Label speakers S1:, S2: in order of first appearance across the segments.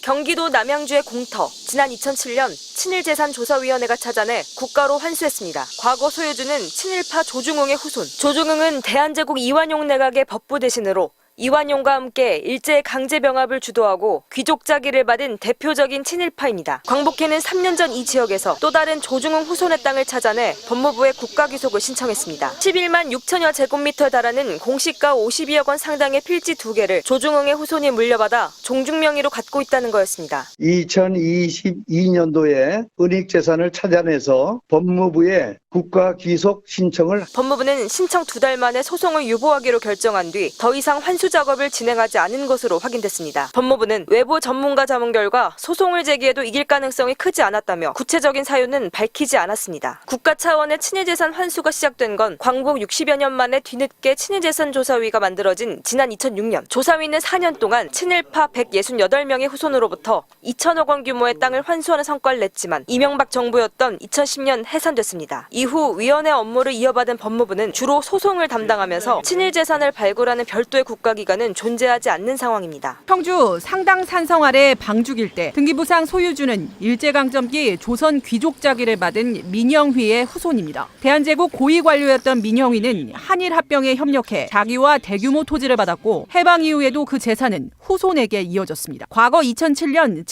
S1: 경기도 남양주의 공터, 지난 2007년 친일재산조사위원회가 찾아내 국가로 환수했습니다. 과거 소유주는 친일파 조중웅의 후손. 조중웅은 대한제국 이완용 내각의 법부 대신으로 이완용과 함께 일제 강제병합을 주도하고 귀족 자기를 받은 대표적인 친일파입니다. 광복회는 3년 전 이 지역에서 또 다른 조중웅 후손의 땅을 찾아내 법무부에 국가귀속을 신청했습니다. 11만 6천여 제곱미터에 달하는 공시가 52억 원 상당의 필지 2개를 조중웅의 후손이 물려받아 종중 명의로 갖고 있다는 거였습니다.
S2: 2022년도에 은닉재산을 찾아내서 법무부에 국가귀속 신청을
S1: 법무부는 신청 2달 만에 소송을 유보하기로 결정한 뒤 더 이상 환수 작업을 진행하지 않은 것으로 확인됐습니다. 법무부는 외부 전문가 자문 결과 소송을 제기해도 이길 가능성이 크지 않았다며 구체적인 사유는 밝히지 않았습니다. 국가 차원의 친일재산 환수가 시작된 건 광복 60여 년 만에 뒤늦게 친일재산조사위가 만들어진 지난 2006년. 조사위는 4년 동안 친일파 168명의 후손으로부터 2천억 원 규모의 땅을 환수하는 성과를 냈지만 이명박 정부였던 2010년 해산됐습니다. 이후 위원회 업무를 이어받은 법무부는 주로 소송을 담당하면서 친일재산을 발굴하는 별도의 국가기관은 존재하지 않는 상황입니다.
S3: 청주 상당 산성 아래 방죽 일대 등기부상 소유주는 일제강점기 조선 귀족 자기를 받은 민영휘의 후손입니다. 대한제국 고위 관료였던 민영휘는 한일 합병에 협력해 자기와 대규모 토지를 받았고 해방 이후에도 그 재산은 후손에게 이어졌습니다. 과거 2007년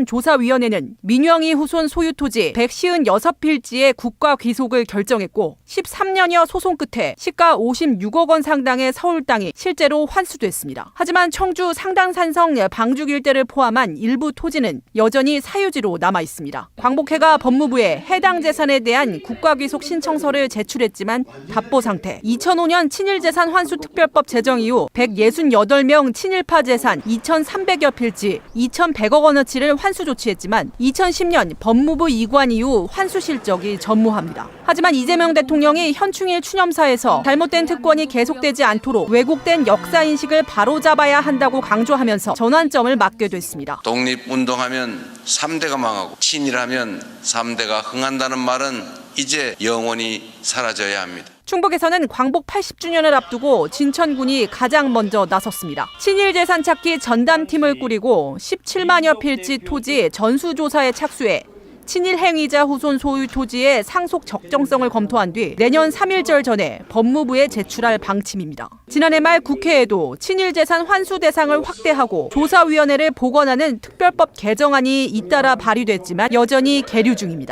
S3: 친일재산조사위원회는 민영휘 후손 소유 토지 156필지의 국가 귀속을 결정했고 13년여 소송 끝에 시가 56억 원 상당의 서울 땅이 실제로 환수됐습니다. 하지만 청주 상당산성 방죽 일대를 포함한 일부 토지는 여전히 사유지로 남아 있습니다. 광복회가 법무부에 해당 재산에 대한 국가귀속 신청서를 제출했지만 답보 상태. 2005년 친일재산 환수 특별법 제정 이후 168명 친일파 재산 2,300여 필지 2,100억 원어치를 환수 조치했지만 2010년 법무부 이관 이후 환수 실적이 전무합니다. 하지만 이재명 대통령이 현충일 추념사에서 잘못된 특권이 계속되지 않도록 왜곡된 역사인식을 바로잡아야 한다고 강조하면서 전환점을 맞게 됐습니다.
S4: 독립운동하면 3대가 망하고 친일하면 3대가 흥한다는 말은 이제 영원히 사라져야 합니다.
S3: 충북에서는 광복 80주년을 앞두고 진천군이 가장 먼저 나섰습니다. 친일재산 찾기 전담팀을 꾸리고 17만여 필지 토지 전수조사에 착수해 친일 행위자 후손 소유 토지의 상속 적정성을 검토한 뒤 내년 3.1절 전에 법무부에 제출할 방침입니다. 지난해 말 국회에도 친일재산 환수 대상을 확대하고 조사위원회를 복원하는 특별법 개정안이 잇따라 발의됐지만 여전히 계류 중입니다.